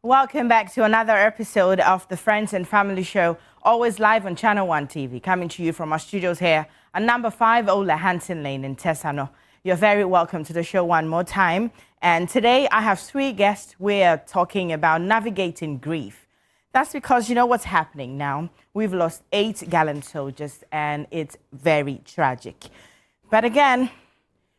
Welcome back to another episode of the Friends and Family Show, always live on Channel 1 TV, coming to you from our studios here at number 5 Ola Hansen Lane in Tesano. You're very welcome to the show one more time. And today I have 3 guests. We're talking about navigating grief. That's because you know what's happening now. We've lost 8 gallant soldiers and it's very tragic. But again,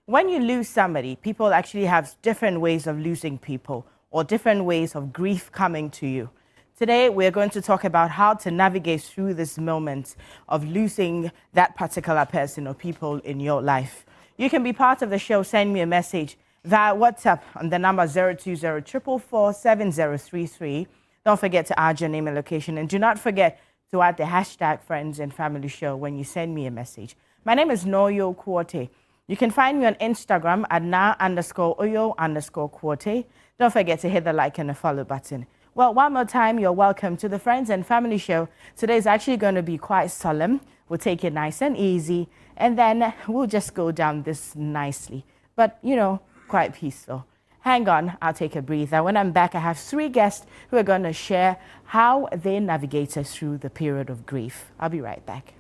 when you lose somebody, people actually have different ways of losing people, or different ways of grief coming to you. Today, we're going to talk about how to navigate through this moment of losing that particular person or people in your life. You can be part of the show. Send me a message via WhatsApp on the number 020-444-7033. Don't forget to add your name and location. And do not forget to add the hashtag Friends and Family Show when you send me a message. My name is Noyo Kwote. You can find me on Instagram at na_oyo_Kwote. Don't forget to hit the like and the follow button. Well, one more time, you're welcome to the Friends and Family Show. Today is actually going to be quite solemn. We'll take it nice and easy, and then we'll just go down this nicely. But, you know, quite peaceful. Hang on, I'll take a breather. When I'm back, I have 3 guests who are going to share how they navigated through the period of grief. I'll be right back.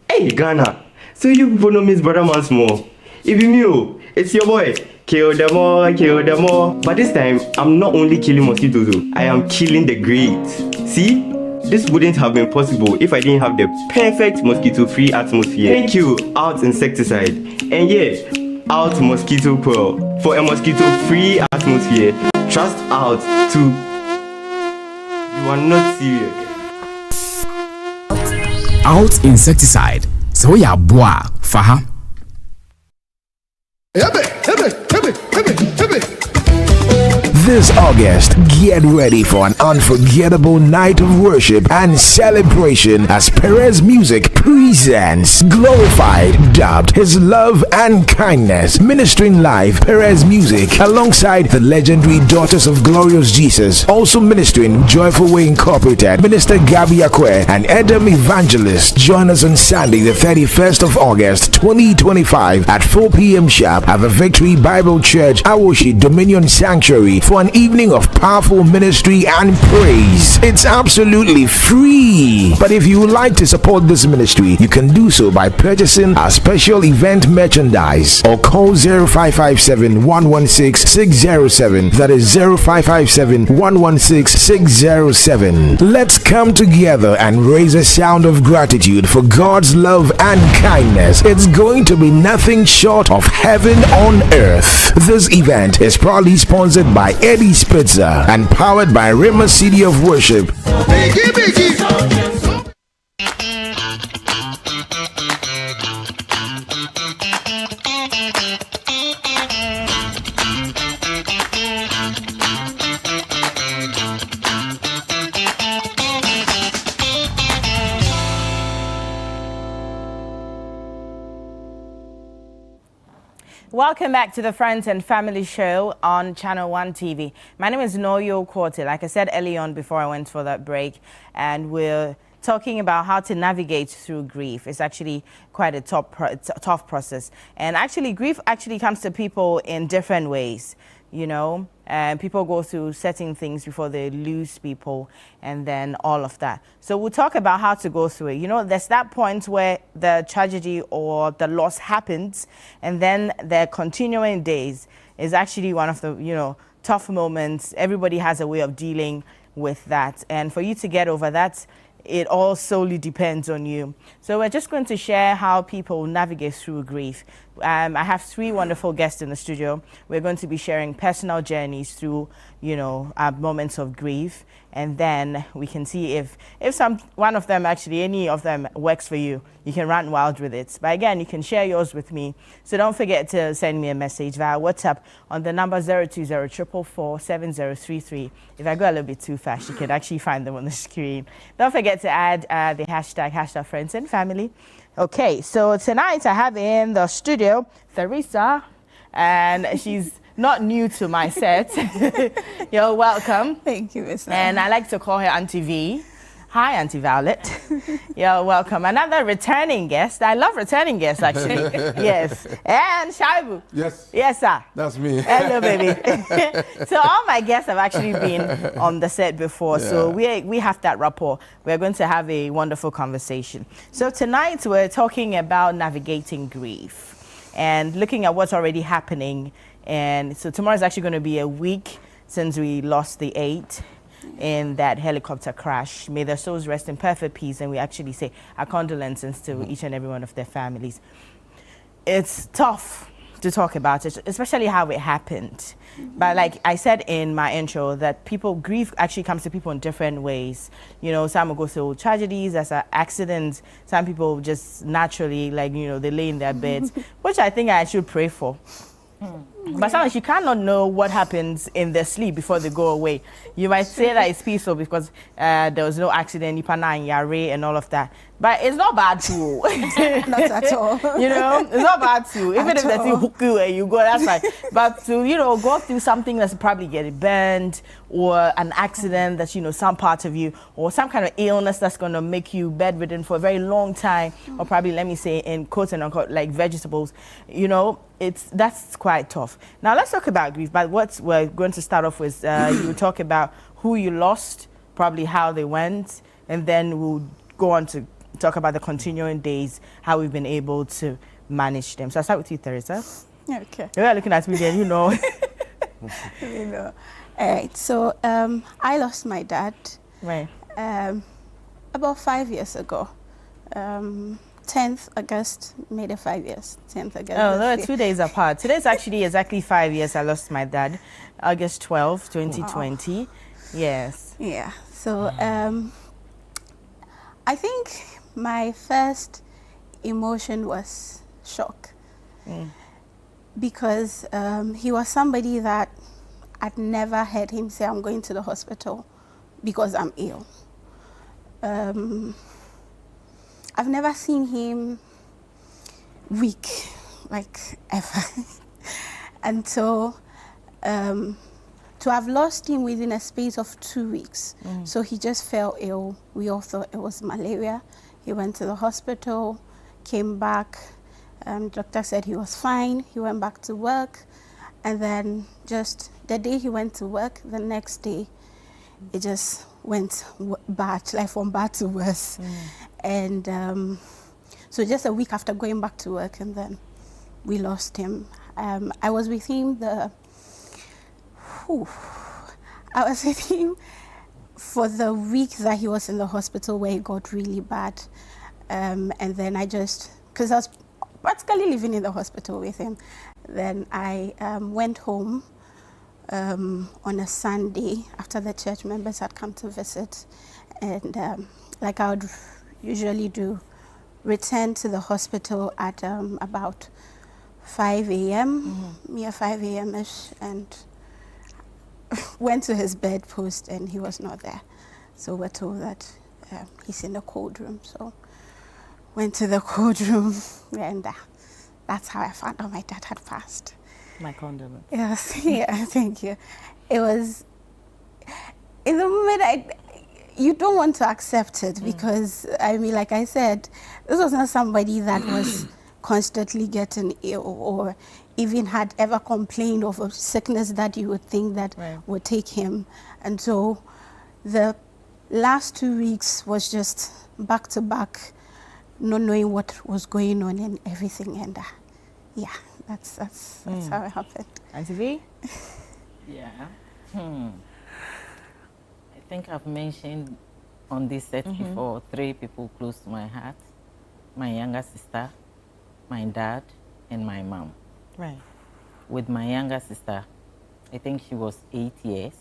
Hey Ghana, so you people know Miss Brother once more. If you knew, it's your boy. Kill them all, kill them all. But this time, I'm not only killing mosquitoes, I am killing the great. See? This wouldn't have been possible if I didn't have the perfect mosquito-free atmosphere. Thank you, Out Insecticide. And yeah, Out Mosquito Pearl. For a mosquito-free atmosphere, trust Out to... You are not serious. Out Insecticide. So ya boa, faha. This August, get ready for an unforgettable night of worship and celebration as Perez Music presents Glorified, dubbed His Love and Kindness, ministering live Perez Music alongside the legendary Daughters of Glorious Jesus, also ministering Joyful Way Incorporated, Minister Gabby Akwe and Edom Evangelist. Join us on Sunday, the 31st of August, 2025 at 4 p.m. sharp at the Victory Bible Church, Awoshi Dominion Sanctuary for an evening of powerful ministry and praise. It's absolutely free. But if you would like to support this ministry, you can do so by purchasing our special event merchandise or call 0557 116 607. That is 0557 116 607. Let's come together and raise a sound of gratitude for God's love and kindness. It's going to be nothing short of heaven on earth. This event is proudly sponsored by Eddie's Pizza and powered by Rima City of Worship. Welcome back to the Friends and Family Show on Channel 1 TV. My name is Noyo Kwote, like I said early on before I went for that break, and we're talking about how to navigate through grief. It's actually quite a tough process. And actually, grief actually comes to people in different ways, you know. And people go through certain things before they lose people and then all of that. So we'll talk about how to go through it. You know, there's that point where the tragedy or the loss happens, and then the continuing days is actually one of the, you know, tough moments. Everybody has a way of dealing with that. And for you to get over that, it all solely depends on you. So we're just going to share how people navigate through grief. I have 3 wonderful guests in the studio. We're going to be sharing personal journeys through, moments of grief, and then we can see if one of them, actually any of them, works for you. You can run wild with it. But again, you can share yours with me. So don't forget to send me a message via WhatsApp on the number 020-444-7033. If I go a little bit too fast, you can actually find them on the screen. Don't forget to add the hashtag friends and family. Okay, so tonight I have in the studio Theresa, and she's not new to my set. You're welcome. Thank you, Miss. And I like to call her Auntie V. Hi, Auntie Violet. You're welcome. Another returning guest. I love returning guests, actually. Yes. And Shaibu. Yes. Yes, sir. That's me. Hello, baby. So all my guests have actually been on the set before, so we have that rapport. We're going to have a wonderful conversation. So tonight we're talking about navigating grief and looking at what's already happening. And so tomorrow is actually going to be a week since we lost the 8 in that helicopter crash. May their souls rest in perfect peace, and we actually say our condolences to each and every one of their families. It's tough to talk about it, especially how it happened. But like I said in my intro, that grief actually comes to people in different ways. Some will go through tragedies as accidents. Some people just naturally, they lay in their beds, which I think I should pray for. But sometimes you cannot know what happens in their sleep before they go away. You might say that it's peaceful because there was no accident, and all of that. But it's not bad too. Not at all. It's not bad too. Even if they hook you and you go, that's fine. But to, go through something that's probably getting burned, or an accident that's, some part of you, or some kind of illness that's going to make you bedridden for a very long time, or probably, let me say, in quotes and unquote, like vegetables, that's quite tough. Now let's talk about grief. But what we're going to start off with, you will talk about who you lost, probably how they went, and then we'll go on to talk about the continuing days, how we've been able to manage them. So I'll start with you, Theresa. Okay. You're looking at me then, All right. So I lost my dad. Right. About 5 years ago. 10th August made it 5 years. 10th August. Oh, no, 2 days apart. Today's actually exactly 5 years I lost my dad. August 12, 2020. Wow. Yes. Yeah. So I think my first emotion was shock. Because he was somebody that I'd never heard him say, I'm going to the hospital because I'm ill. I've never seen him weak, like ever. And so to have lost him within a space of 2 weeks. So he just fell ill. We all thought it was malaria. He went to the hospital, came back. Doctor said he was fine. He went back to work. And then just the day he went to work, the next day, it just went bad, like from bad to worse. And so just a week after going back to work, and then we lost him. I was with him for the week that he was in the hospital where it got really bad. And then because I was practically living in the hospital with him, then I went home on a Sunday after the church members had come to visit. And like I would usually do, return to the hospital at about 5 a.m., near 5 a.m.-ish, and went to his bed post and he was not there. So we're told that he's in the cold room. So went to the cold room, and that's how I found out my dad had passed. My condolences. Yes, yeah, thank you. It was, in the moment, you don't want to accept it because, like I said, this was not somebody that was constantly getting ill or even had ever complained of a sickness that you would think that would take him. And so the last 2 weeks was just back to back, not knowing what was going on and everything. And that's how it happened. Auntie V? Yeah. I think I've mentioned on this set before 3 people close to my heart. My younger sister, my dad, and my mom. Right. With my younger sister, I think she was 8 years,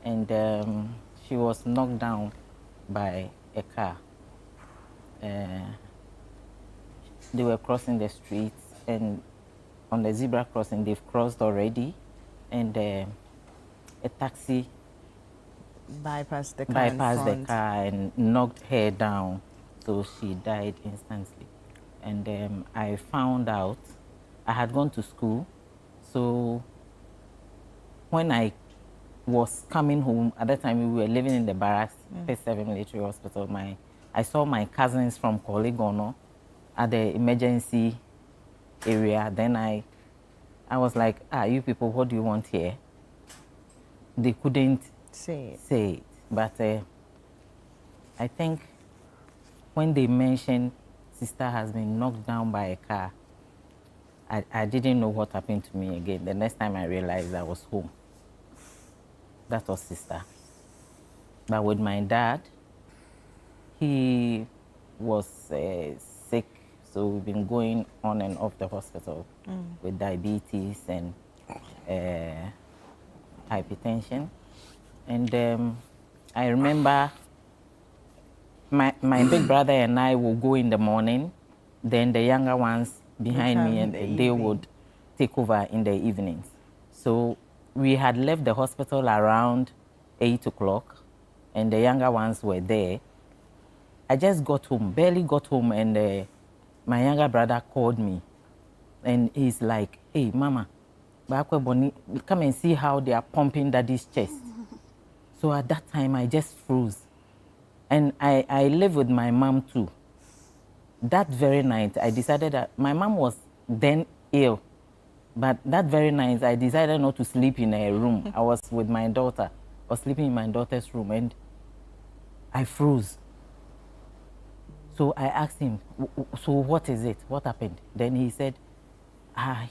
and she was knocked down by a car. They were crossing the streets, and on the zebra crossing, they've crossed already, and a taxi Bypassed the car in bypassed the front. car and knocked her down, so she died instantly. And I found out, I had gone to school, so when I was coming home, at that time we were living in the barracks, P7 Military Hospital. I saw my cousins from Koligono at the emergency area. Then I was like, you people, what do you want here? They couldn't say it. But I think when they mentioned sister has been knocked down by a car, I didn't know what happened to me again. The next time I realized I was home. That was sister. But with my dad, he was sick, so we've been going on and off the hospital with diabetes and hypertension. And I remember my big brother and I will go in the morning, then the younger ones behind me, and they would take over in the evenings. So we had left the hospital around 8 o'clock, and the younger ones were there. I just got home, barely got home, and my younger brother called me, and he's like, "Hey, Mama, come and see how they are pumping Daddy's chest." So at that time, I just froze. And I live with my mom too. That very night, I decided that my mom was then ill. But that very night, I decided not to sleep in a room. I was with my daughter. I was sleeping in my daughter's room, and I froze. So I asked him, so what is it? What happened? Then he said,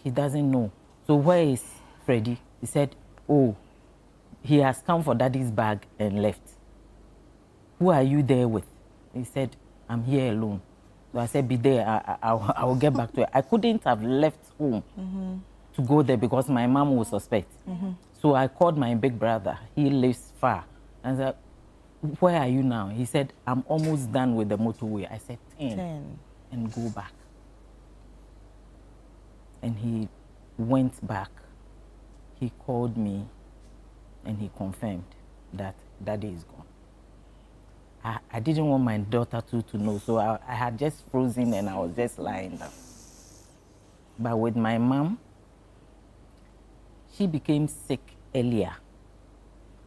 he doesn't know. So where is Freddie? He said, oh, he has come for Daddy's bag and left. Who are you there with? He said, I'm here alone. So I said, be there, I will get back to it. I couldn't have left home to go there because my mom would suspect. So I called my big brother. He lives far. And I said, where are you now? He said, I'm almost done with the motorway. I said, 10. And go back. And he went back. He called me and he confirmed that Daddy is gone. I didn't want my daughter to know, so I had just frozen and I was just lying down. But with my mom, she became sick earlier.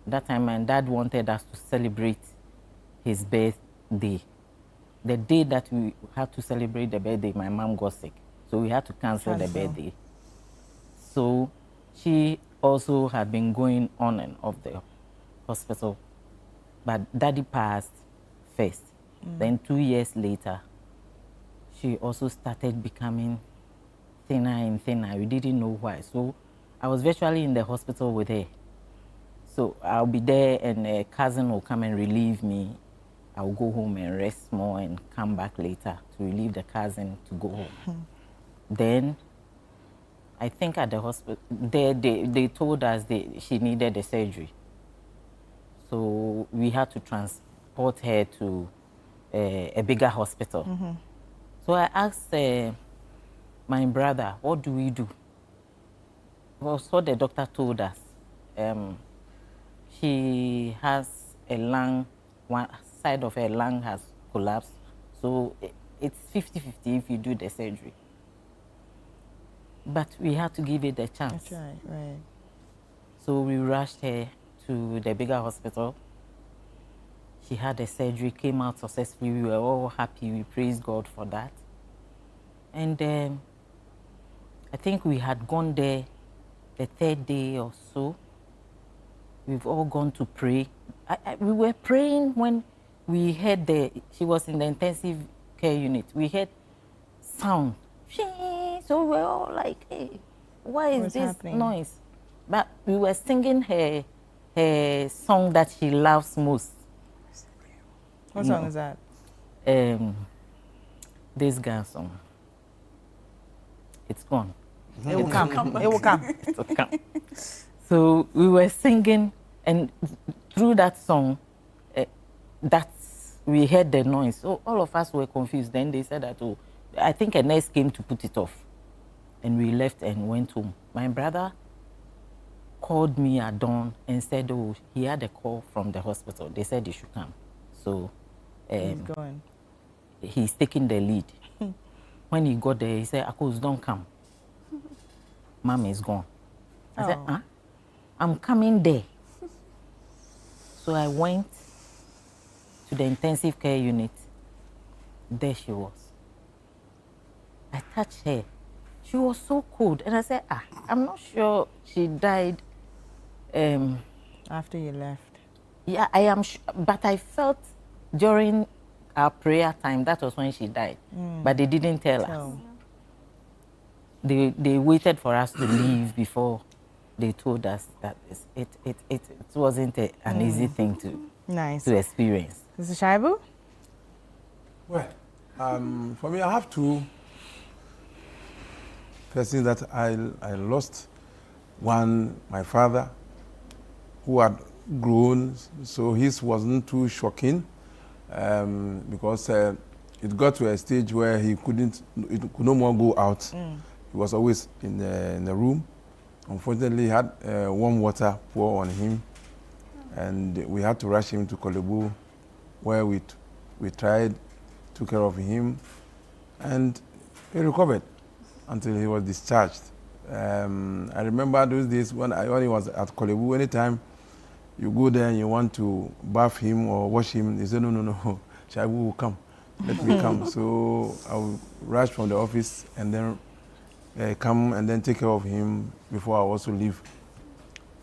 That time my dad wanted us to celebrate his birthday. The day that we had to celebrate the birthday, my mom got sick. So we had to cancel the birthday. So she also had been going on and off the hospital. But Daddy passed first. Then 2 years later, she also started becoming thinner and thinner. We didn't know why. So I was virtually in the hospital with her. So I'll be there and a cousin will come and relieve me. I'll go home and rest more and come back later to relieve the cousin to go home. Then I think at the hospital, they told us she needed a surgery. So we had to transport her to a bigger hospital. So I asked my brother, what do we do? Well, so the doctor told us, she has a lung, one side of her lung has collapsed. So it's 50-50 if you do the surgery. But we had to give it a chance. That's right, right. So we rushed her to the bigger hospital. She had a surgery, came out successfully. We were all happy. We praised God for that. And I think we had gone there the third day or so. We've all gone to pray. We were praying when we heard she was in the intensive care unit. We heard sound. So we were all like, hey, why is this happening? noise? But we were singing her song that she loves most. What song is that? This girl song. it's gone. It will come. It will come. It will come. So we were singing, and through that song, we heard the noise. So all of us were confused. Then they said that, oh, I think a nurse came to put it off. And we left and went home. My brother called me at dawn and said, oh, he had a call from the hospital. They said he should come. So He's going. he's taking the lead. When he got there, he said, Akos, don't come. Mom is gone. I said, huh? I'm coming there. So I went to the intensive care unit. There she was. I touched her. She was so cold. And I said, I'm not sure she died. After you left. Yeah, I am sure. But I felt during our prayer time, that was when she died. But they didn't tell us. They waited for us to leave before they told us that it wasn't an easy thing to experience. Mr. Shaibu? Well, for me, I have two persons that I lost. One, my father, who had grown, so his wasn't too shocking because it got to a stage where he could no more go out. He was always in the room. Unfortunately, he had warm water pour on him, and we had to rush him to Kolebu, where we tried, took care of him, and he recovered until he was discharged. I remember those days when he was at Kolebu. Anytime you go there and you want to bath him or wash him, they say, no, Shaibu will come. Let me come. So I will rush from the office and then come and then take care of him before I also leave.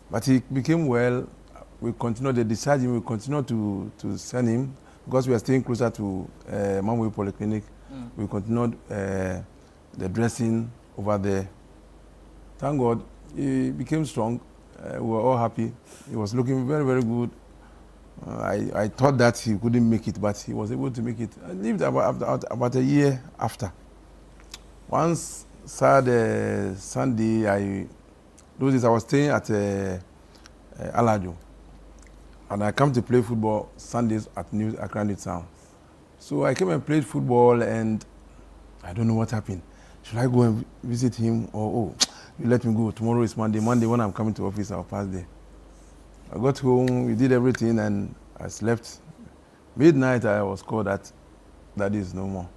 But he became well. We continued the discharging. We continued to send him because we are staying closer to Mamwe Polyclinic. We continued the dressing over there. Thank God, he became strong. We were all happy. He was looking very, very good. I thought that he couldn't make it, but he was able to make it. I lived about a year after. Once Saturday, Sunday, those days I was staying at Alajo, and I come to play football Sundays at Accra New Town. So I came and played football, and I don't know what happened. Should I go and visit him, or you let me go? Tomorrow is Monday. Monday when I'm coming to office, I'll pass there. I got home, we did everything, and I slept. Midnight, I was called that Daddy is no more.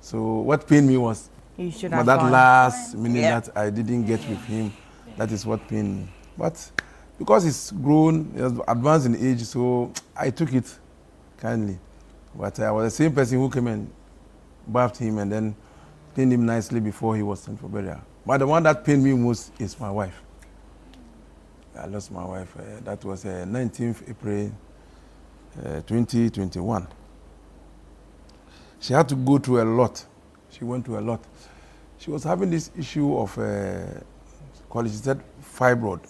So what pained me was that last minute that I didn't get with him. That is what pained me. But because he's grown, he has advanced in age, so I took it kindly. But I was the same person who came and bathed him and then cleaned him nicely before he was sent for burial. But the one that pained me most is my wife. I lost my wife. That was 19th April 2021. She had to go through a lot. She went through a lot. She was having this issue of, she said fibroid.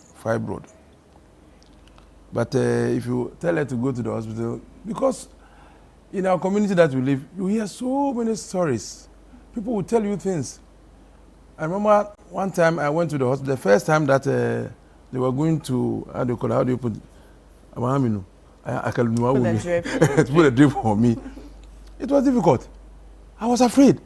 But if you tell her to go to the hospital, because in our community that we live, you hear so many stories. People will tell you things. I remember one time I went to the hospital, the first time that they were going to, how do you put it? I can put a drip on me. It was difficult. I was afraid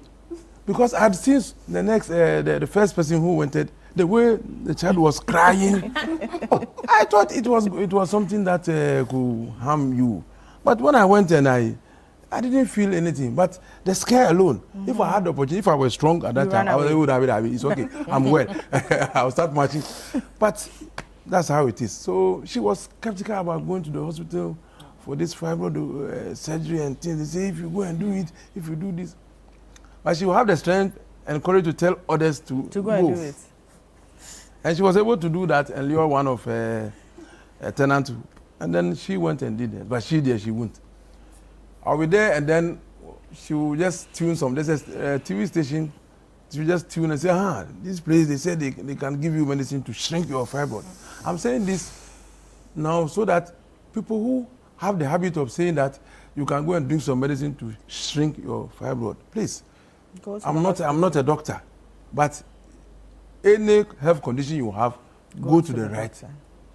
because I had seen the first person who went it, the way the child was crying. I thought it was something that could harm you. But when I went and I didn't feel anything, but the scare alone. If I had the opportunity, if I was strong at that time, I would have it. It's okay. I'm well. I'll start marching. But that's how it is. So she was skeptical about going to the hospital for this fibroid surgery and things. They say, if you go and do it, if you do this. But she will have the strength and courage to tell others to go and do it. And she was able to do that and lure one of a tenant. And then she went and did it. But she won't. I'll be there, and then she will just tune some. There's a TV station. She will just tune and say, this place, they said they can give you medicine to shrink your fibroid. I'm saying this now so that people who have the habit of saying that you can go and drink some medicine to shrink your fibroid, please. I'm not a doctor. But any health condition you have, go to the right doctor.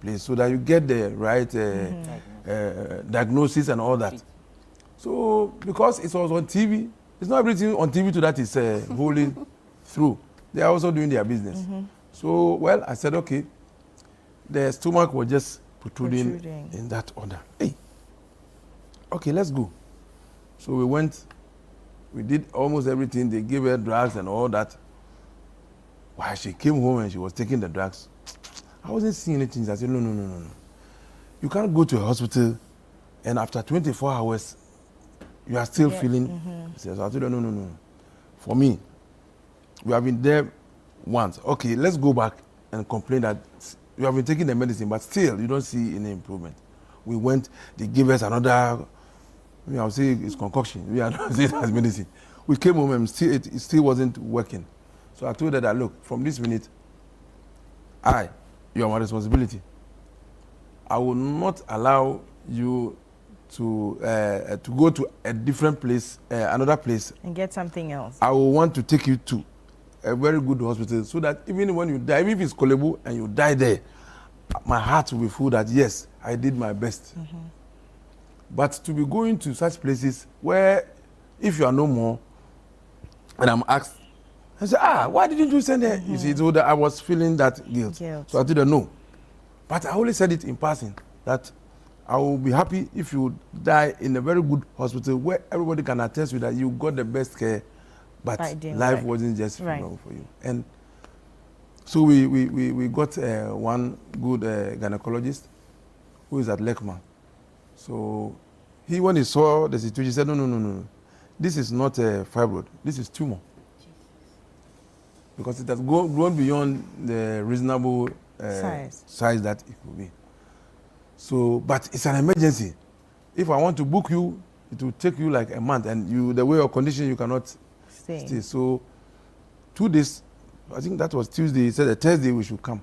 place so that you get the right diagnosis and all that. So because it was on TV, it's not everything on TV to that is wholly through. They are also doing their business. So, well, I said, okay, the stomach was just protruding in that order. Hey, okay, let's go. So we went, we did almost everything. They gave her drugs and all that. While she came home and she was taking the drugs, I wasn't seeing anything. I said, no. You can't go to a hospital and after 24 hours, you are still feeling. So I said, no. For me, we have been there once. Okay, let's go back and complain that you have been taking the medicine, but still you don't see any improvement. We went, they gave us another, I'll say it's concoction. We are not saying it as medicine. We came home and it still wasn't working. So I told her that, look, from this minute, you are my responsibility. I will not allow you to go to a different place, another place. And get something else. I will want to take you to a very good hospital so that even when you die, even if it's Kolebu and you die there, my heart will be full that, yes, I did my best. But to be going to such places where if you are no more, and I'm asked, I say, why didn't you send her? You see, so that I was feeling that guilt. So I told her no. But I only said it in passing, that I will be happy if you die in a very good hospital where everybody can attest with that you got the best care, but life wasn't just for you. And so we got one good gynecologist who is at Lekma. So when he saw the situation, he said, no. This is not a fibroid. This is tumor. Because it has grown beyond the reasonable size that it could be. So, but it's an emergency. If I want to book you, it will take you like a month, and the way your condition, you cannot stay. So 2 days, I think that was Tuesday, he said Thursday we should come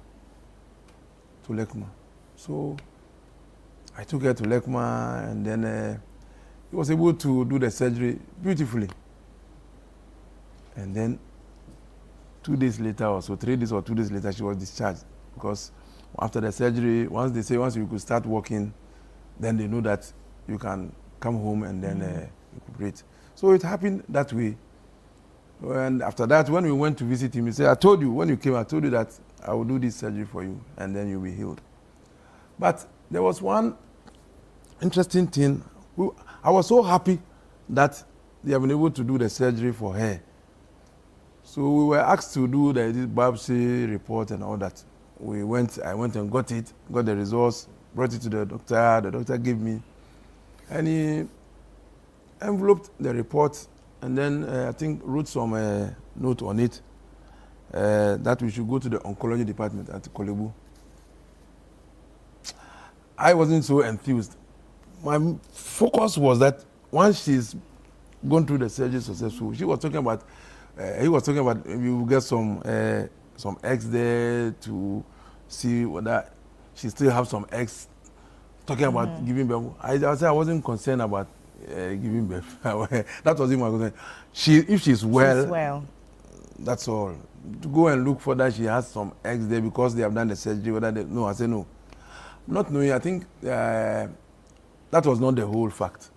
to Lekma. So I took her to Lekma, and then he was able to do the surgery beautifully. And then 2 days later or so, 3 days or 2 days later, she was discharged. Because after the surgery, once you could start working, then they know that you can come home and then recuperate. So it happened that way. And after that, when we went to visit him, he said, when you came, I told you that I will do this surgery for you, and then you'll be healed. But there was one interesting thing. I was so happy that they have been able to do the surgery for her. So we were asked to do this biopsy report and all that. I went and got the results, brought it to the doctor. The doctor gave me, and he enveloped the report, and then I think wrote some note on it that we should go to the oncology department at Kolebu. I wasn't so enthused. My focus was that once she's gone through the surgery successful, he was talking about we will get some eggs there to see whether she still have some eggs. Talking about giving birth. I said I wasn't concerned about giving birth. That wasn't my concern. If she's well, that's all. To go and look for that she has some eggs there because they have done the surgery. No, I said no. Not knowing, I think that was not the whole fact.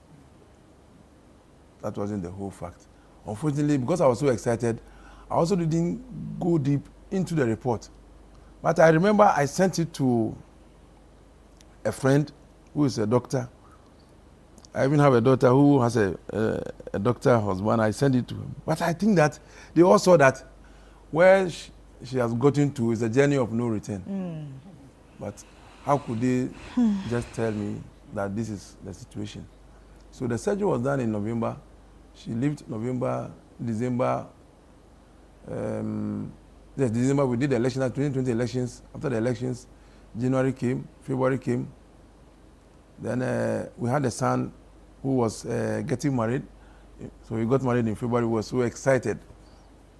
That wasn't the whole fact. Unfortunately, because I was so excited, I also didn't go deep into the report. But I remember I sent it to a friend who is a doctor. I even have a daughter who has a doctor husband. I sent it to him. But I think that they all saw that where she has gotten to is a journey of no return. But how could they just tell me that this is the situation? So the surgery was done in November. She lived November, December. December we did the election, 2020 elections. After the elections, January came, February came. Then we had a son who was getting married. So he got married in February. We were so excited.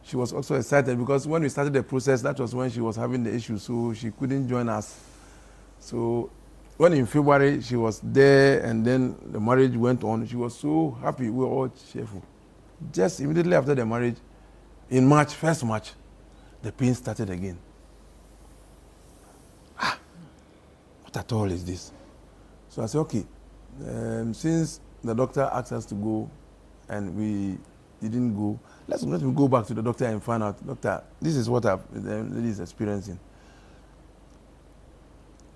She was also excited because when we started the process, that was when she was having the issue, so she couldn't join us. So when in February she was there and then the marriage went on, she was so happy. We were all cheerful. Just immediately after the marriage, in March, 1st March, the pain started again. What at all is this? So I said, okay, since the doctor asked us to go and we didn't go, let me go back to the doctor and find out, doctor, this is what the lady is experiencing.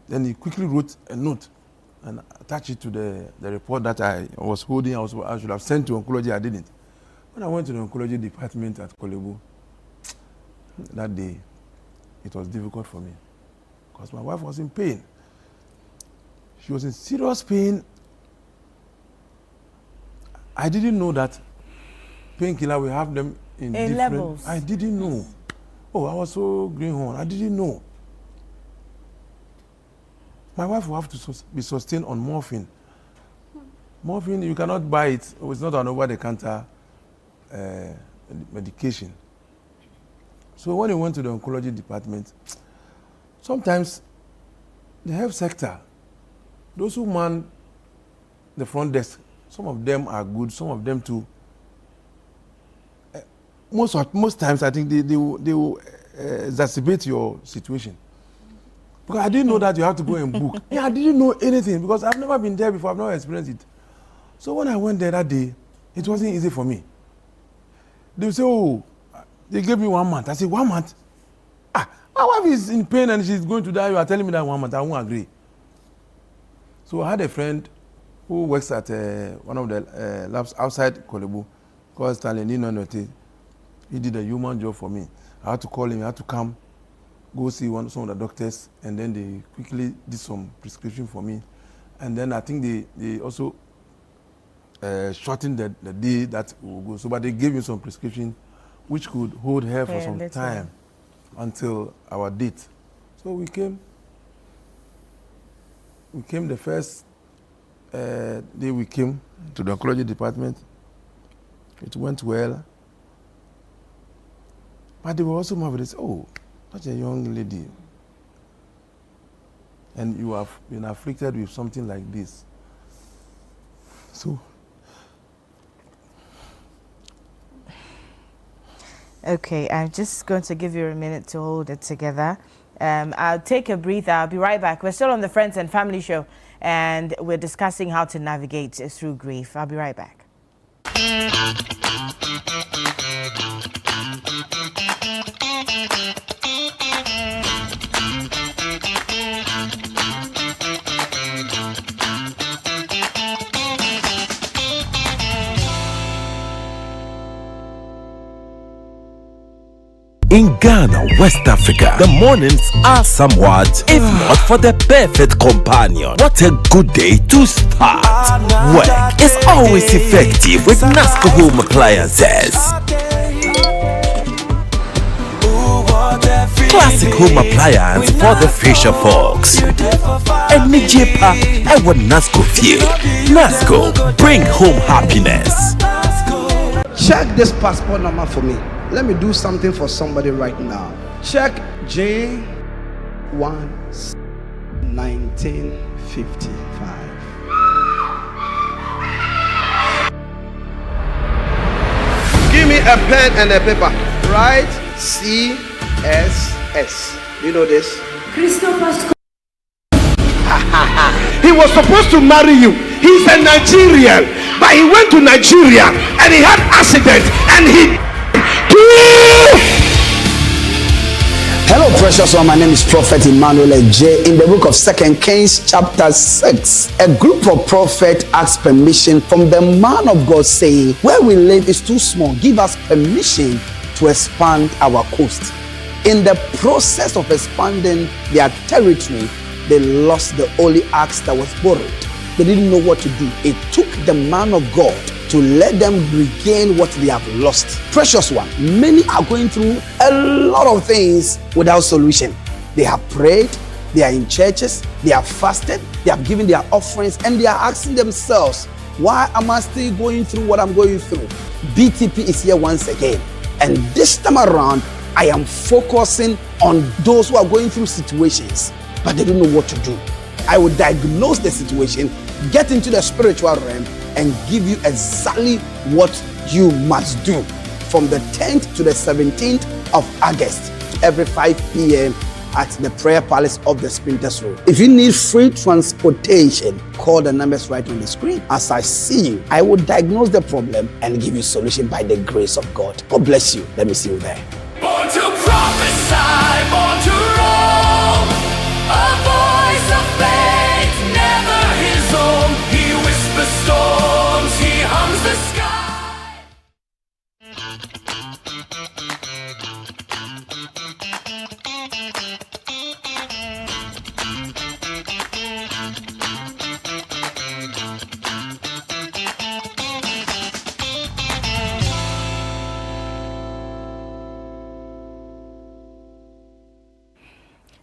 Then he quickly wrote a note and attached it to the report that I was holding. I should have sent to oncology, I didn't. When I went to the oncology department at Kolebu, that day, it was difficult for me because my wife was in pain. She was in serious pain. I didn't know that painkiller, we have them in different levels. I didn't know. Oh, I was so greenhorn. I didn't know. My wife will have to be sustained on morphine. Morphine, you cannot buy it. It's not an over-the-counter medication. So when we went to the oncology department, sometimes the health sector, those who man the front desk, some of them are good, some of them too. Most times, I think they will exacerbate your situation. Because I didn't know that you have to go and book. Yeah, I didn't know anything because I've never been there before. I've never experienced it. So when I went there that day, it wasn't easy for me. They would say, oh, they gave me 1 month. I said, 1 month? My wife is in pain and she's going to die. You are telling me that 1 month. I won't agree. So I had a friend who works at one of the labs outside Kolebu called Stanley Ninonote. He did a human job for me. I had to call him. I had to come, go see some of the doctors, and then they quickly did some prescription for me. And then I think they also shortened the day that we will go. So, but they gave me some prescription which could hold her for some time until our date. So we came. We came the first day we came to the oncology department. It went well. But they were also marvelous. Oh, such a young lady. And you have been afflicted with something like this. So. Okay, I'm just going to give you a minute to hold it together. I'll take a breather. I'll be right back. We're still on the Friends and Family Show, and we're discussing how to navigate through grief. I'll be right back. In Ghana, West Africa, the mornings are somewhat, if not for the perfect companion. What a good day to start. Work is always effective with NASCO Home Appliances. Classic home appliance for the fisher folks. And Nijepa, I want NASCO feel. NASCO, bring home happiness. Check this passport number for me. Let me do something for somebody right now. Check J1 1955. Give me a pen and a paper. Write CSS. You know this? Christopher. He was supposed to marry you. He's a Nigerian, but he went to Nigeria and he had accident and he. Hello, precious one. My name is Prophet Emmanuel J. In the book of 2 Kings, chapter 6, a group of prophets asked permission from the man of God, saying, "Where we live is too small. Give us permission to expand our coast." In the process of expanding their territory, they lost the only axe that was borrowed. They didn't know what to do. It took the man of God to let them regain what they have lost. Precious one, many are going through a lot of things without solution. They have prayed, they are in churches, they have fasted, they have given their offerings, and they are asking themselves, why am I still going through what I'm going through? BTP is here once again. And this time around, I am focusing on those who are going through situations, but they don't know what to do. I will diagnose the situation, get into the spiritual realm, and give you exactly what you must do from the 10th to the 17th of August every 5 p.m. at the Prayer Palace of the Sprinters Road. If you need free transportation, call the numbers right on the screen. As I see you, I will diagnose the problem and give you solution by the grace of God. God bless you. Let me see you there. Born to prophesy, born to roam, a voice of faith, never his own. He whispers storms, he hums the sky.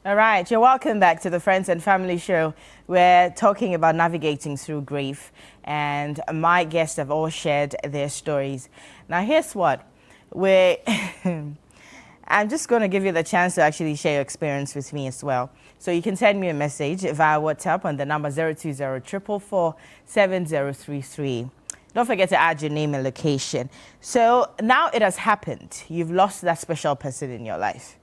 All right, you're welcome back to the Friends and Family Show. We're talking about navigating through grief, and my guests have all shared their stories. Now, here's what I'm just going to give you the chance to actually share your experience with me as well. So you can send me a message via WhatsApp on the number 020-444-7033. Don't forget to add your name and location. So now it has happened. You've lost that special person in your life.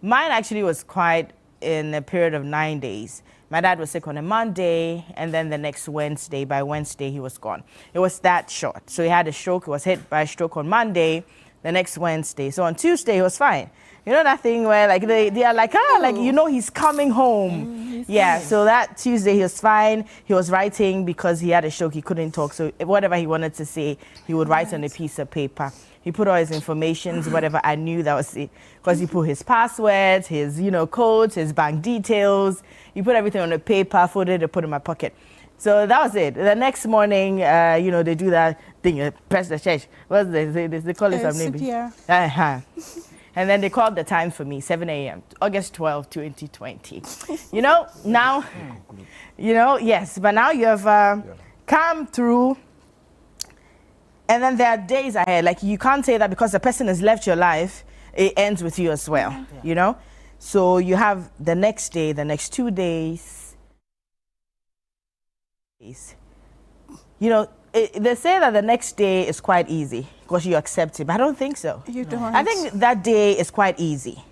Mine actually was quite in a period of 9 days. My dad was sick on a Monday, and then the next Wednesday, by Wednesday, he was gone. It was that short. So he had a stroke. He was hit by a stroke on Monday, the next Wednesday. So on Tuesday, he was fine. You know that thing where like they are like, like, you know, he's coming home. Yeah, so that Tuesday, he was fine. He was writing because he had a stroke. He couldn't talk. So whatever he wanted to say, he would write on a piece of paper. He put all his informations, whatever. I knew that was it. Because he put his passwords, his, codes, his bank details. He put everything on a paper, folded it, put it in my pocket. So that was it. The next morning, they do that thing, press the church. What's this? They call it some name. CPR. And then they called the time for me, 7 a.m., August 12, 2020. Now, yes, but now you have come through. And then there are days ahead. Like, you can't say that because the person has left your life, it ends with you as well, So you have the next day, the next 2 days. They say that the next day is quite easy because you accept it, but I don't think so. You don't. I think that day is quite easy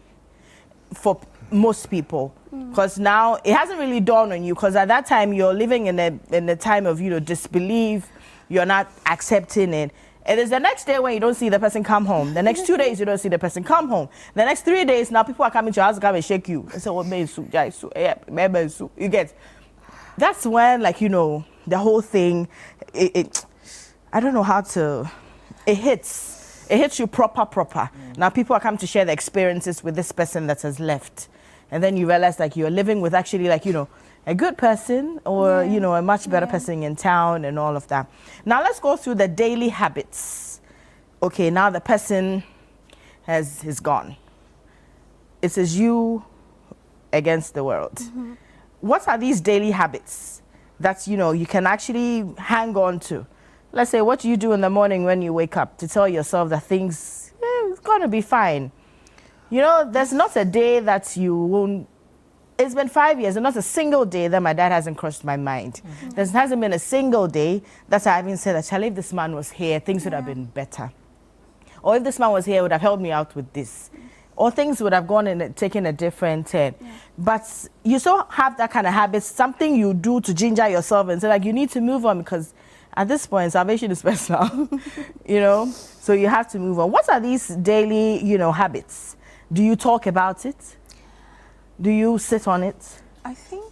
for most people because now it hasn't really dawned on you because at that time you're living in a time of, disbelief. You're not accepting it. It is the next day when you don't see the person come home. The next 2 days, you don't see the person come home. The next 3 days, now people are coming to your house to come and shake you. And say, you get. That's when, the whole thing, I don't know how to, it hits you proper. Now people are coming to share their experiences with this person that has left. And then you realize, you're living with actually, a good person or, a much better person in town and all of that. Now let's go through the daily habits. Okay, now the person is gone. It says you against the world. What are these daily habits that, you can actually hang on to? Let's say, what do you do in the morning when you wake up to tell yourself that things, it's going to be fine? There's not a day that you won't. It's been 5 years and not a single day that my dad hasn't crossed my mind. There hasn't been a single day that I haven't said that, Charlie, if this man was here, things would have been better. Or if this man was here, would have helped me out with this. Or things would have gone and taken a different turn. But you still have that kind of habit, something you do to ginger yourself and say, you need to move on because at this point, salvation is personal, So you have to move on. What are these daily, habits? Do you talk about it? Do you sit on it? I think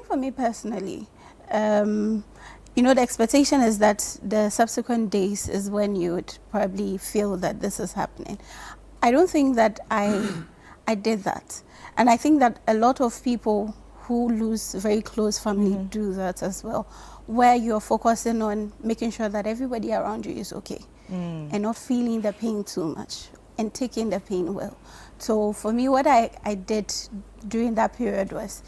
for me personally, the expectation is that the subsequent days is when you would probably feel that this is happening. I don't think that I did that. And I think that a lot of people who lose very close family do that as well, where you're focusing on making sure that everybody around you is okay and not feeling the pain too much and taking the pain well. So for me, what I did during that period was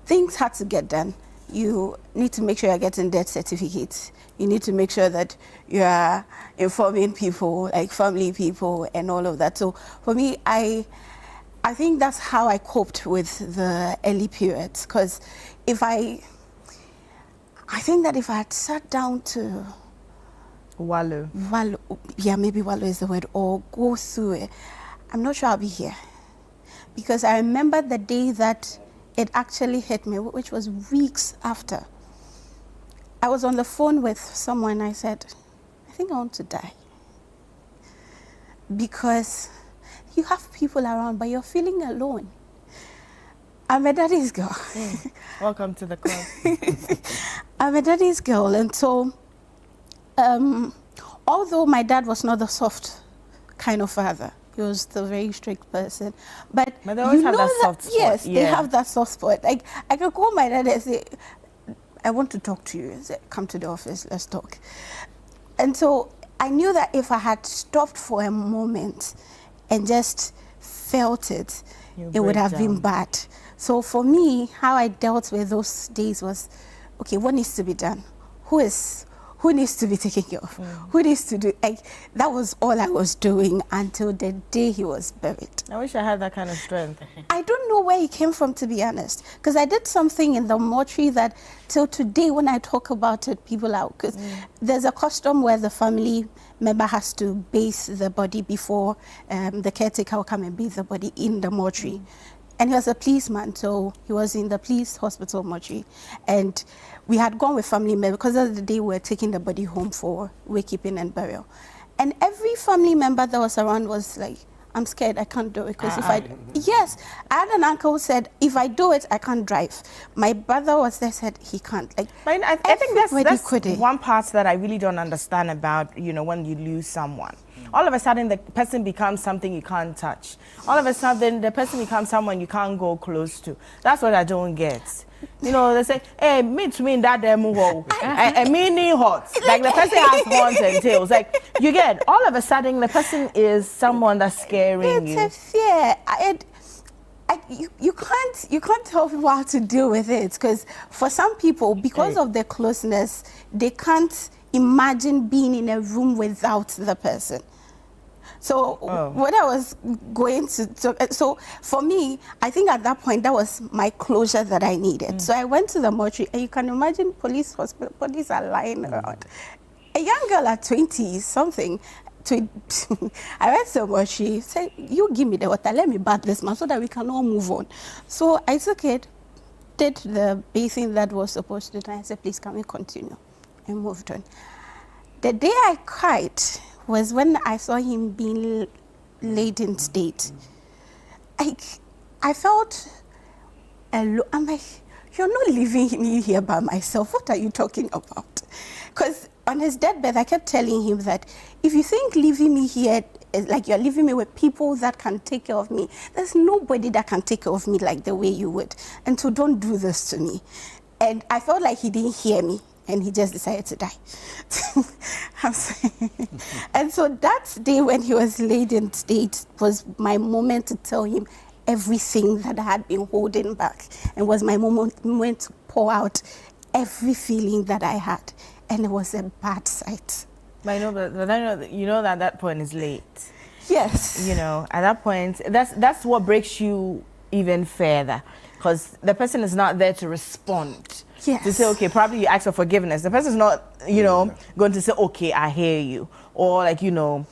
things had to get done. You need to make sure you're getting death certificates. You need to make sure that you are informing people, like family people and all of that. So for me, I think that's how I coped with the early periods. Because I think that if I had sat down to wallow, yeah, maybe wallow is the word, or go through it, I'm not sure I'll be here. Because I remember the day that it actually hit me, which was weeks after. I was on the phone with someone. I said, I think I want to die. Because you have people around, but you're feeling alone. I'm a daddy's girl. Welcome to the club. I'm a daddy's girl, and so although my dad was not the soft kind of father, he was the very strict person. But they always you have know that soft spot. Yes, Yeah. they have that soft spot. Like I can call my dad and say, I want to talk to you. I say, come to the office, let's talk. And so I knew that if I had stopped for a moment and just felt it, it would have been bad. So for me, how I dealt with those days was, okay, what needs to be done? Who needs to be taken care of? Who needs to do, like, that was all I was doing until the day he was buried. I wish I had that kind of strength. I don't know where he came from, to be honest, because I did something in the mortuary that till today when I talk about it, people are, because there's a custom where the family member has to bathe the body before the caretaker will come and bathe the body in the mortuary. And he was a policeman, so he was in the police hospital mortuary. And we had gone with family members because that's the day we were taking the body home for wakekeeping and burial. And every family member that was around was like, I'm scared, I can't do it. Because if I, yes, I had an uncle who said, if I do it, I can't drive. My brother was there, said he can't. Like, But I think that's couldn't. one part that I really don't understand about, you know, when you lose someone. All of a sudden, the person becomes something you can't touch. All of a sudden, the person becomes someone you can't go close to. That's what I don't get. You know, they say, hey, meet me in that demo hole. I mean, hot. Like the person has horns and tails. Like, you get, all of a sudden, the person is someone that's scaring you. It's a fear. You can't tell people how to deal with it, because for some people, because of their closeness, they can't imagine being in a room without the person. So what I was going to, so for me, I think at that point, that was my closure that I needed. So I went to the mortuary, and you can imagine police are lying around. A young girl at 20-something, I went to the mortuary, said, you give me the water, let me bath this man so that we can all move on. So I took it, did the bathing that was supposed to do, and I said, please, can we continue? And moved on. The day I cried was when I saw him being laid in state. I felt alone. I'm like, you're not leaving me here by myself. What are you talking about? Because on his deathbed, I kept telling him that if you think leaving me here is like you're leaving me with people that can take care of me, there's nobody that can take care of me like the way you would. And so don't do this to me. And I felt like he didn't hear me. And he just decided to die. And so that day when he was laid in state was my moment to tell him everything that I had been holding back, and was my moment to pour out every feeling that I had. And it was a bad sight. But I know, but you know that that point is late. Yes. You know, at that point, that's what breaks you even further, because the person is not there to respond. Yes. To say, okay, probably you ask for forgiveness. The person's not, you know, going to say, okay, I hear you, or like, you know,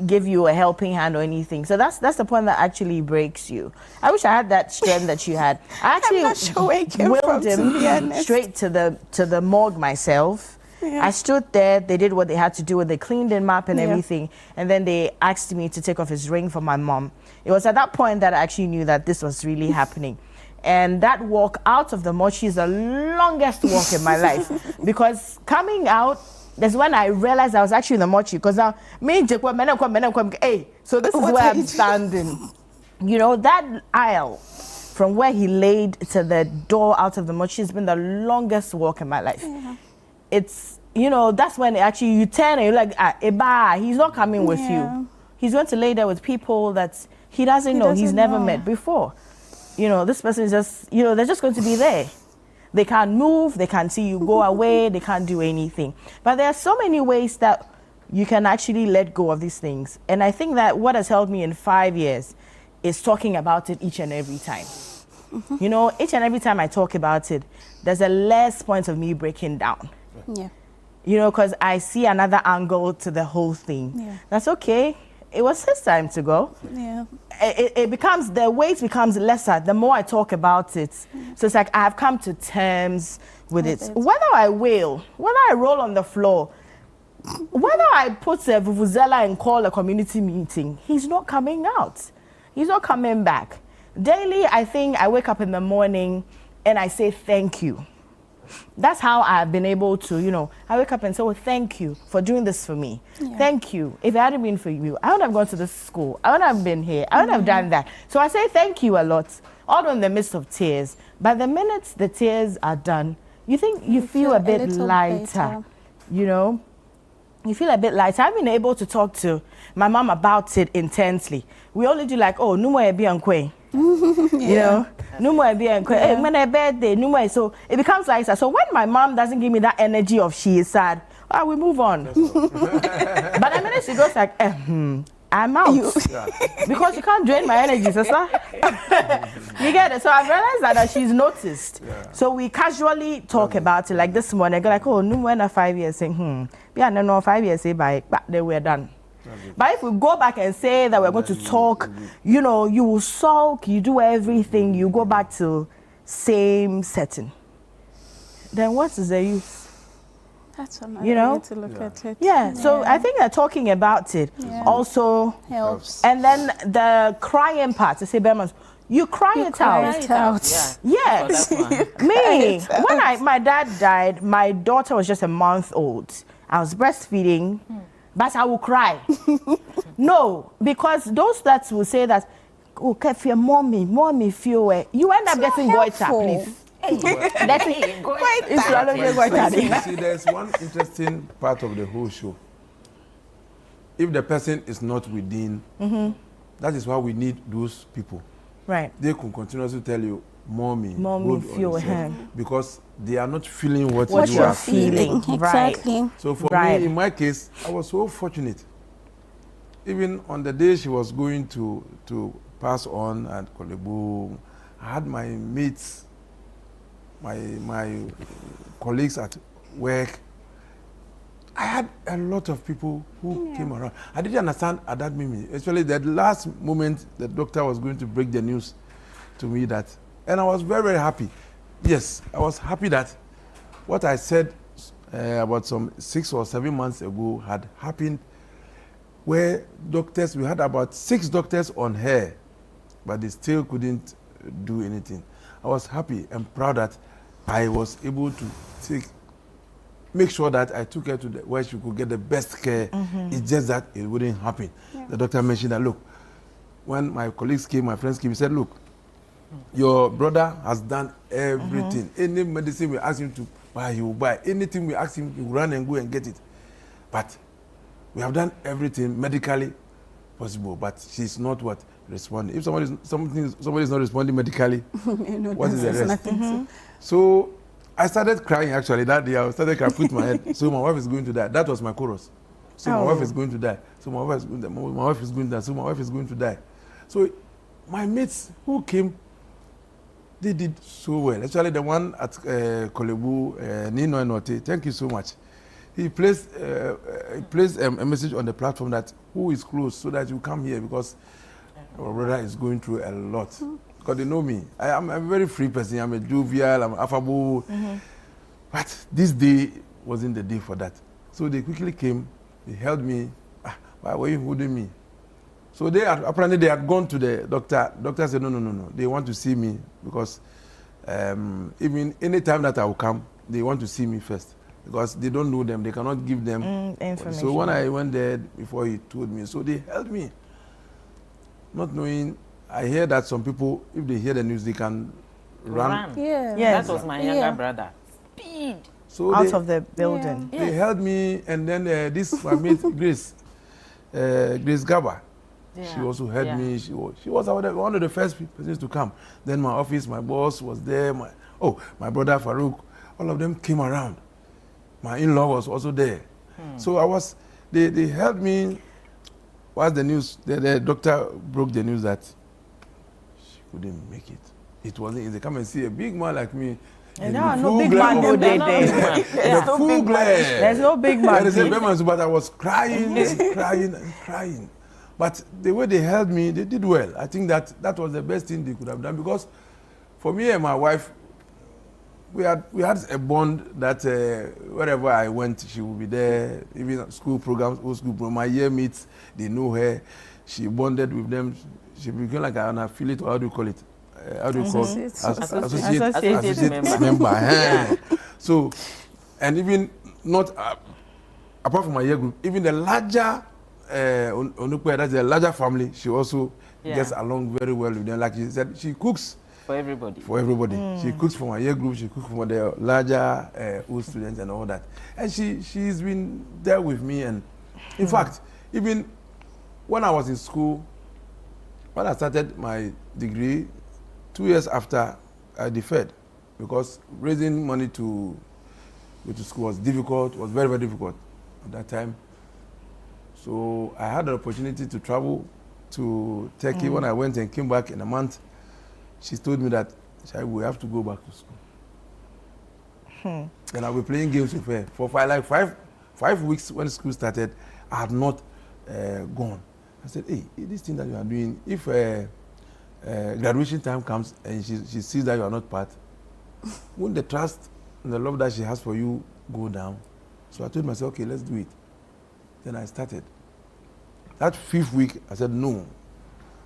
give you a helping hand or anything. So that's the point that actually breaks you. I wish I had that strength that you had. I actually I'm not sure where it came from, to be honest. Straight to the morgue myself. Yeah. I stood there, they did what they had to do, they cleaned him up and everything, and then they asked me to take off his ring for my mom. It was at that point that I actually knew that this was really happening. And that walk out of the mortuary is the longest walk in my life, because coming out, that's when I realized I was actually in the mortuary, because now, hey, so this is where I'm standing. You know, that aisle from where he laid to the door out of the mortuary has been the longest walk in my life. Yeah. It's, you know, that's when actually you turn and you're like, he's not coming with you. He's going to lay there with people that he doesn't know, he's never met before. You know, this person is just, you know, they're just going to be there. They can't move, they can't see you go away, they can't do anything. But there are so many ways that you can actually let go of these things. And I think that what has helped me in 5 years is talking about it each and every time. You know, each and every time I talk about it, there's a less point of me breaking down. Yeah. You know, because I see another angle to the whole thing. Yeah. That's okay. it was his time to go. Yeah. It becomes, the weight becomes lesser the more I talk about it. So it's like I have come to terms with it. Whether I wail, whether I roll on the floor, whether I put a vuvuzela and call a community meeting, he's not coming out. He's not coming back. Daily, I think I wake up in the morning and I say thank you. That's how I've been able to, you know, I wake up and say, well, thank you for doing this for me. Yeah. Thank you. If it hadn't been for you, I wouldn't have gone to this school. I wouldn't have been here. I wouldn't have done that. So I say thank you a lot, although in the midst of tears. But the minute the tears are done, you think you feel a bit lighter, you know? You feel a bit lighter. I've been able to talk to my mom about it intensely. We only do like, oh, no more ebi and kwe. You know, no more ebi and kwe. When I birthday, no more. So it becomes lighter. So when my mom doesn't give me that energy of she is sad, we move on. But the minute she goes like, I'm out. Because you can't drain my energy, sister. You get it? So I've realized that she's noticed. Yeah. So we casually talk about it. Like this morning, I go like, oh, no more than 5 years. Saying, yeah, no, 5 years, say bye. But then we're done. But if we go back and say that we're going to talk, you know, you will sulk, you do everything, you go back to same setting. Then what is the use? That's another way to look at it. Yeah, so I think that talking about it also helps. And then the crying part, to say, Berman, you cry it out. Yes. Me, when my dad died, my daughter was just a month old. I was breastfeeding, but I will cry. No, because those that will say that, oh, Kefia, mommy, feel it. You end up getting goiter, please. See, there's one interesting part of the whole show. If the person is not within, that is why we need those people. Right. They can continuously tell you, mommy feel him. Because they are not feeling what you are feeling. Exactly. Right. So for me, in my case, I was so fortunate. Even on the day she was going to pass on at Kolebu, I had my mates, my colleagues at work. I had a lot of people who came around. I didn't understand at that moment, especially that last moment the doctor was going to break the news to me that, and I was very, very happy. Yes, I was happy that what I said about some 6 or 7 months ago had happened, where doctors, we had about 6 doctors on her, but they still couldn't do anything. I was happy and proud that I was able to make sure that I took her to where she could get the best care. It's just that it wouldn't happen. Yeah. The doctor mentioned that, look, when my colleagues came, my friends came, he said, look, your brother has done everything. Any medicine we ask him to buy, he will buy. Anything we ask him, he will run and go and get it. But we have done everything medically possible, but she's not responding. If somebody is not responding medically, what is the rest? So I started crying actually that day. I started crying, put my head. So my wife is going to die. That was my chorus. So my wife is going to die. So my wife is going to die. My wife is going to die. So my wife is going to die. So my mates who came, they did so well. Actually, the one at Kolebu, Nino Enote, thank you so much. He placed a message on the platform that who is close so that you come here because our brother is going through a lot. Because they know me. I'm a very free person. I'm a jovial, I'm affable. But this day wasn't the day for that. So they quickly came, they held me. Why were you holding me? So apparently they had gone to the doctor. Doctor said, no. They want to see me because even any time that I will come, they want to see me first. Because they don't know them, they cannot give them information. So when I went there, before he told me, so they held me. Not knowing, I hear that some people, if they hear the news, they can run. Yeah. Yes. That was my younger brother. Speed. So out of the building. They held me, and then this my mate Grace Gaba. Yeah. She also held me. She was one of the first persons to come. Then my office, my boss was there. My brother Farouk, all of them came around. My in-law was also there. So they held me. What's the news? The doctor broke the news that she couldn't make it. It wasn't easy. Come and see a big man like me. And there are no big man who did the full glare. There's no big man. But I was crying and crying and crying. But the way they held me, they did well. I think that was the best thing they could have done, because for me and my wife, we had a bond that wherever I went, she would be there. Even school programs, old school programs, my year mates, they know her. She bonded with them. She became like an affiliate, or how do you call it? How do you call it? Associate member. So, and even not apart from my year group, even the larger Onukwe, that's the larger family, she also gets along very well with them. Like she said, she cooks for everybody. For everybody. She cooks for my year group, she cooks for the larger old students and all that. And she's been there with me. And in fact, even when I was in school, when I started my degree, 2 years after, I deferred, because raising money to go to school was difficult, was very, very difficult at that time. So I had the opportunity to travel to Turkey. When I went and came back in a month, she told me that we have to go back to school. And I'll be playing games with her. For five weeks when school started, I had not gone. I said, hey, this thing that you are doing, if graduation time comes and she sees that you are not part, won't the trust and the love that she has for you go down? So I told myself, okay, let's do it. Then I started. That 5th week, I said, no.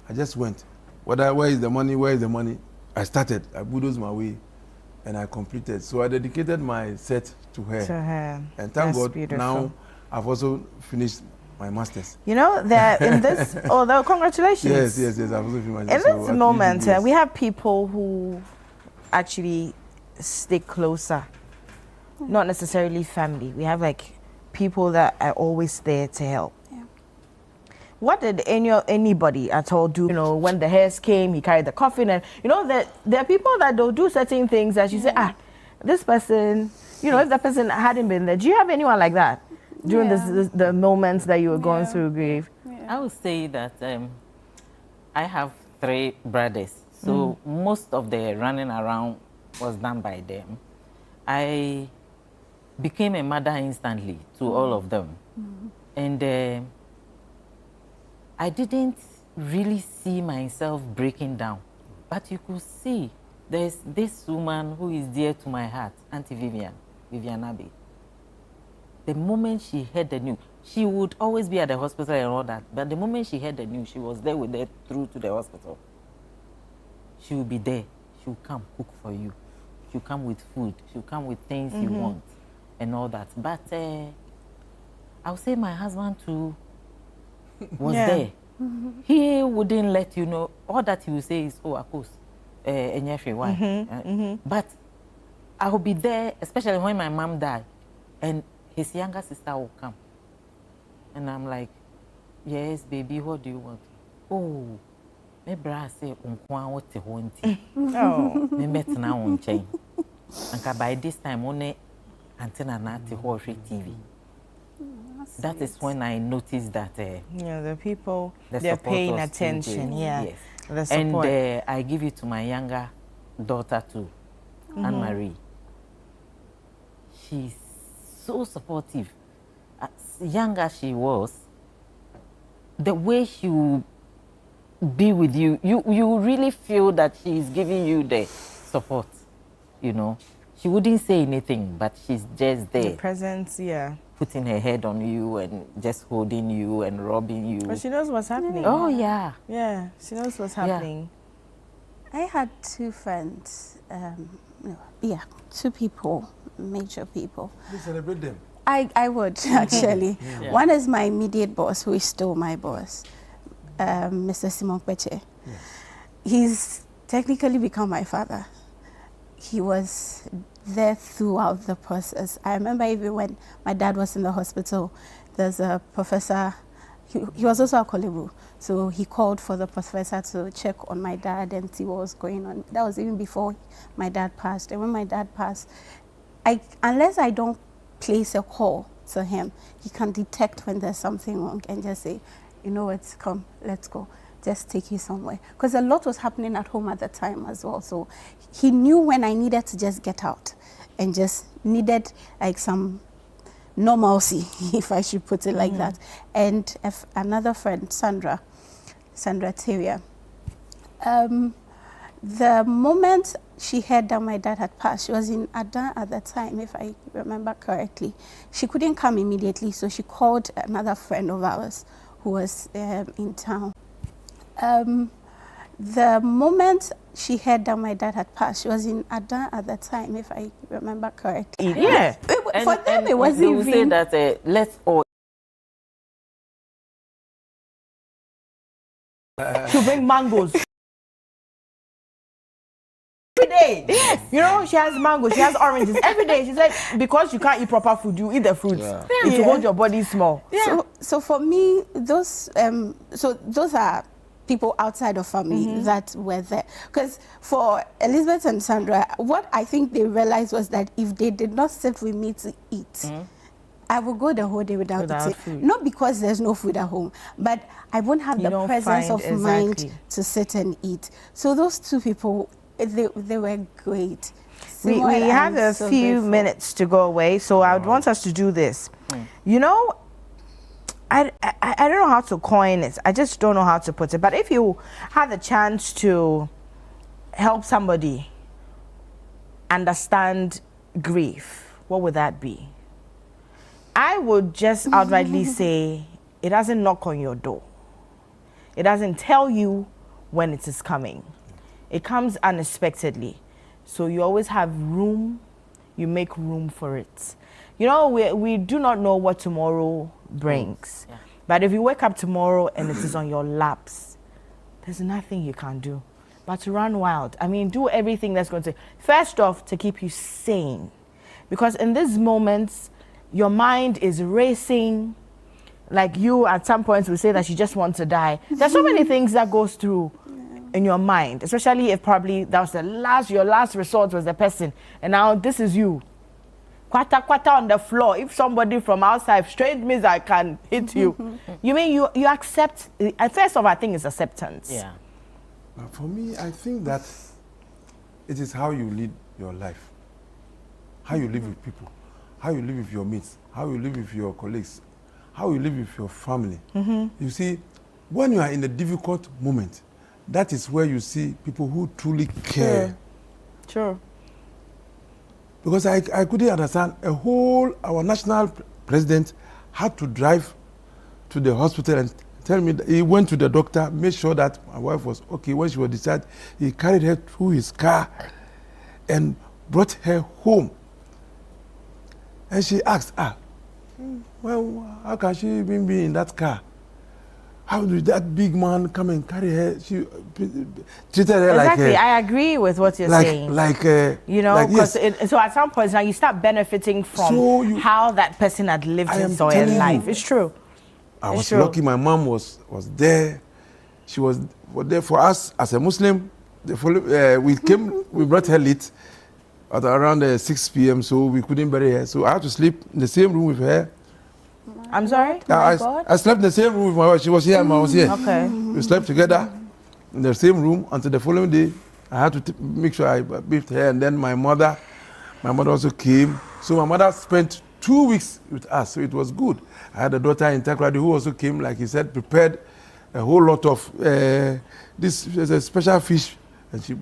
I just went. Where is the money? Where is the money? I started. I bulldozed my way, and I completed. So I dedicated my set to her. And thank God, beautiful. Now I've also finished my master's. You know, that in this, although congratulations. Yes. I've also finished my in this moment, we have people who actually stick closer, not necessarily family. We have like people that are always there to help. What did anybody at all do? You know, when the hearse came, he carried the coffin, and you know that there are people that don't do certain things that you say, this person, you know, if that person hadn't been there. Do you have anyone like that during the moments that you were going through grief? I would say that I have 3 brothers, so most of the running around was done by them. I became a mother instantly to all of them, and I didn't really see myself breaking down, but you could see there's this woman who is dear to my heart, Auntie Vivian Abbey. The moment she heard the news, she would always be at the hospital and all that, but the moment she heard the news, she was there with her through to the hospital. She will be there. She will come cook for you. She will come with food. She will come with things you want and all that. But I would say my husband too was there. He wouldn't let you know. All that he would say is, of course, why? But I will be there, especially when my mom died, and his younger sister will come. And I'm like, yes, baby, what do you want? Oh, my brother say, what you want? Oh, me met now on chain. And by this time, only antenna not to watch TV. That is when I noticed that the people, they're paying attention. Yes. The support. And I give it to my younger daughter too, Anne-Marie. She's so supportive. As young as she was, the way she will be with you, you really feel that she is giving you the support, you know. She wouldn't say anything, but she's just there. The presence, putting her head on you and just holding you and rubbing you. But she knows what's happening. Oh, yeah. Yeah, she knows what's happening. I had 2 friends, 2 people, major people. You celebrate them? I would, actually. One is my immediate boss, who is still my boss, Mr. Simon Peche. He's technically become my father. He was there throughout the process. I remember even when my dad was in the hospital, there's a professor, he was also a Kolebu, so he called for the professor to check on my dad and see what was going on. That was even before my dad passed. And when my dad passed, unless I don't place a call to him, he can detect when there's something wrong and just say, you know what, come, let's go. Just take you somewhere. Because a lot was happening at home at the time as well. So he knew when I needed to just get out and just needed like some normalcy, if I should put it like that. And another friend, Sandra Terrier. The moment she heard that my dad had passed, she was in Adan at the time, if I remember correctly. She couldn't come immediately, so she called another friend of ours who was in town. The moment she heard that my dad had passed, she was in Adan at the time, if I remember correctly. Yeah. For them, it wasn't they will even... say that let's all To bring mangoes. Every day. Yes. You know, she has mangoes, she has oranges. Every day, she said, because you can't eat proper food, you eat the fruits. Yeah. It will hold your body small. Yeah. So for me, those are people outside of family that were there. Because for Elizabeth and Sandra, what I think they realized was that if they did not sit with me to eat, I will go the whole day without eating. Food. Not because there's no food at home, but I won't have You the don't presence find of mind to sit and eat. So those two people, they were great. We have a few minutes to go away, so I would want us to do this. You know, I don't know how to coin it. I just don't know how to put it. But if you had the chance to help somebody understand grief, what would that be? I would just outrightly say it doesn't knock on your door. It doesn't tell you when it is coming. It comes unexpectedly. So you always have room, you make room for it. You know, we do not know what tomorrow brings. Yeah. But if you wake up tomorrow and it is on your laps, there's nothing you can do but to run wild. I mean, do everything that's going to, first off, to keep you sane. Because in these moments, your mind is racing. Like you, at some points, will say that you just want to die. There's so many things that goes through in your mind, especially if probably that was your last resort was the person, and now this is you. Kwata on the floor. If somebody from outside straight missile can hit you, you mean you accept? First of all, I think it's acceptance. Yeah. For me, I think that it is how you lead your life, how you live with people, how you live with your mates, how you live with your colleagues, how you live with your family. You see, when you are in a difficult moment, that is where you see people who truly care. Sure. Because I couldn't understand our national president had to drive to the hospital and tell me that he went to the doctor, made sure that my wife was okay. When she was discharged, he carried her through his car and brought her home. And she asked, well, how can she even be in that car? How did that big man come and carry her? She treated her like exactly. I agree with what you're saying. You know, because so at some point now you start benefiting from how that person had lived his or her life. It's true. I was lucky. My mom was there. She was there for us as a Muslim. We brought her late at around 6 p.m. so we couldn't bury her. So I had to sleep in the same room with her. I'm sorry? I slept in the same room with my wife. She was here and I was here. Okay. We slept together in the same room until the following day. I had to make sure I bathed her, and then my mother also came. So my mother spent 2 weeks with us, so it was good. I had a daughter in Takoradi who also came, like he said, prepared a whole lot of this special fish. And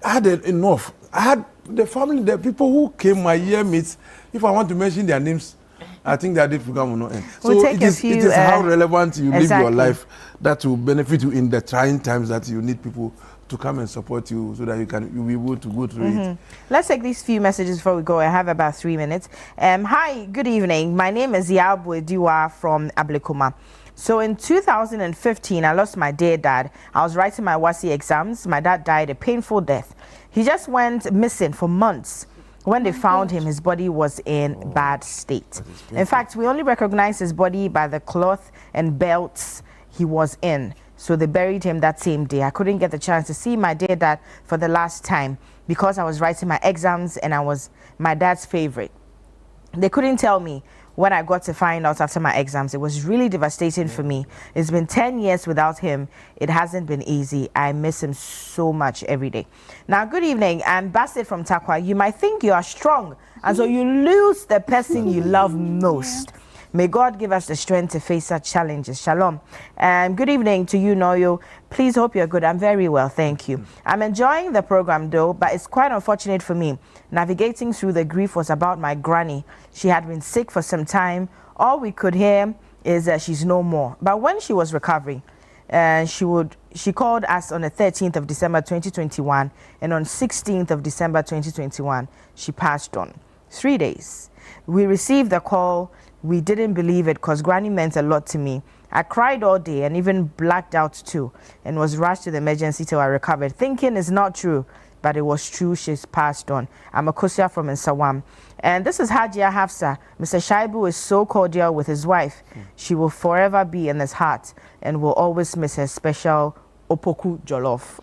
I had enough. I had the family, the people who came, my year mates. If I want to mention their names, I think that this program will not end. We'll so it is how relevant you live your life that will benefit you in the trying times that you need people to come and support you so that you'll be able to go through it. Let's take these few messages before we go. I have about 3 minutes. Hi, good evening. My name is Yabwe Diwa from Ablekuma. So in 2015, I lost my dear dad. I was writing my WASI exams. My dad died a painful death. He just went missing for months. When they found him, his body was in bad state. In fact, we only recognized his body by the cloth and belts he was in. So they buried him that same day. I couldn't get the chance to see my dear dad for the last time because I was writing my exams and I was my dad's favorite. They couldn't tell me when I got to find out after my exams. It was really devastating for me. It's been 10 years without him. It hasn't been easy. I miss him so much every day. Now, good evening. I'm Bassett from Takwa. You might think you are strong, and so you lose the person you love most. May God give us the strength to face such challenges. Shalom. And good evening to you, Noyo. Please hope you're good. I'm very well, thank you. I'm enjoying the program though, but it's quite unfortunate for me. Navigating through the grief was about my granny. She had been sick for some time. All we could hear is that she's no more. But when she was recovering, she called us on the 13th of December 2021, and on 16th of December 2021, she passed on. 3 days. We received the call. We didn't believe it because Granny meant a lot to me. I cried all day and even blacked out too, and was rushed to the emergency till I recovered, thinking it's not true, but it was true. She's passed on. I'm Akosia from Nsawam. And this is Hajia Hafsa. Mr. Shaibu is so cordial with his wife. She will forever be in his heart and will always miss her special Opoku Jollof.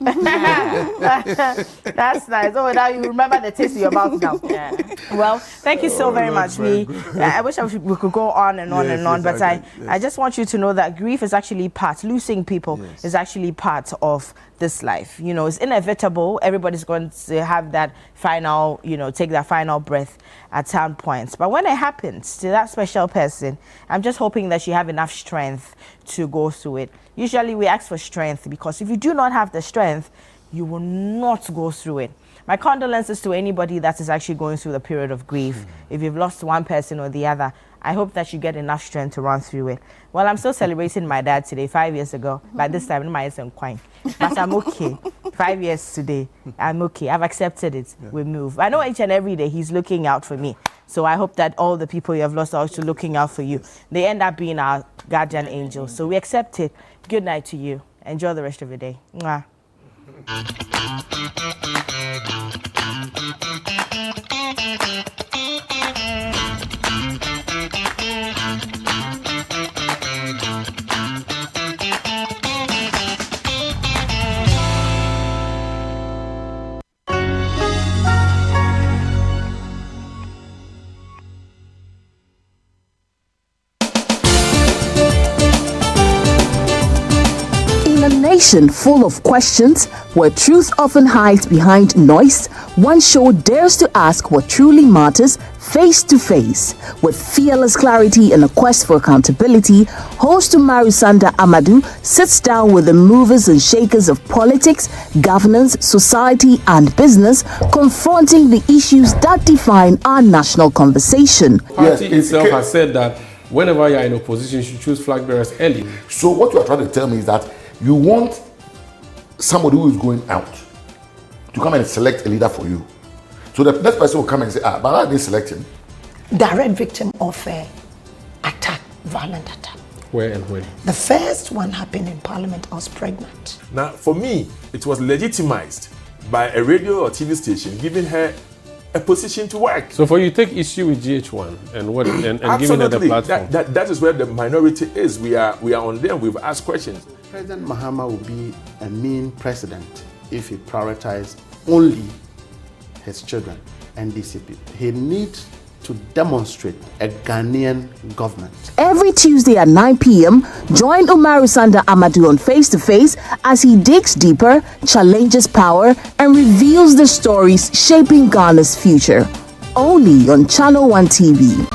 That's nice. Oh, now you remember the taste in your mouth now. Yeah. Well, thank you so very much. I wish we could go on and on and on, but I just want you to know that grief is actually part, losing people is actually part of this life. You know, it's inevitable. Everybody's going to have that final, take that final breath at some points. But when it happens to that special person, I'm just hoping that you have enough strength to go through it. Usually we ask for strength because if you do not have the strength, you will not go through it. My condolences to anybody that is actually going through the period of grief. If you've lost one person or the other, I hope that you get enough strength to run through it. Well, I'm still celebrating my dad today, 5 years ago. By this time, my son quine. But I'm okay. 5 years today, I'm okay. I've accepted it. We move. I know each and every day he's looking out for me. So I hope that all the people you have lost are also looking out for you. They end up being our guardian angels. So we accept it. Good night to you. Enjoy the rest of your day. Mwah. In a nation full of questions, where truth often hides behind noise, one show dares to ask what truly matters face to face. With fearless clarity and a quest for accountability, host Umaru Sanda Amadou sits down with the movers and shakers of politics, governance, society, and business, confronting the issues that define our national conversation. The party itself has said that whenever you're in opposition, you should choose flag bearers early. So what you are trying to tell me is that you want somebody who is going out to come and select a leader for you. So the next person will come and say, but I didn't select him. Direct victim of attack, violent attack. Where and when? The first one happened in Parliament. I was pregnant. Now, for me, it was legitimized by a radio or TV station giving her a position to work. So for you, take issue with GH1 and giving her the platform. That is where the minority is. We are on them. We've asked questions. President Mahama will be a mean president if he prioritized only his children and DCP. He needs to demonstrate a Ghanaian government. Every Tuesday at 9 p.m., join Umaru Sanda Amadou on Face to Face as he digs deeper, challenges power, and reveals the stories shaping Ghana's future. Only on Channel One TV.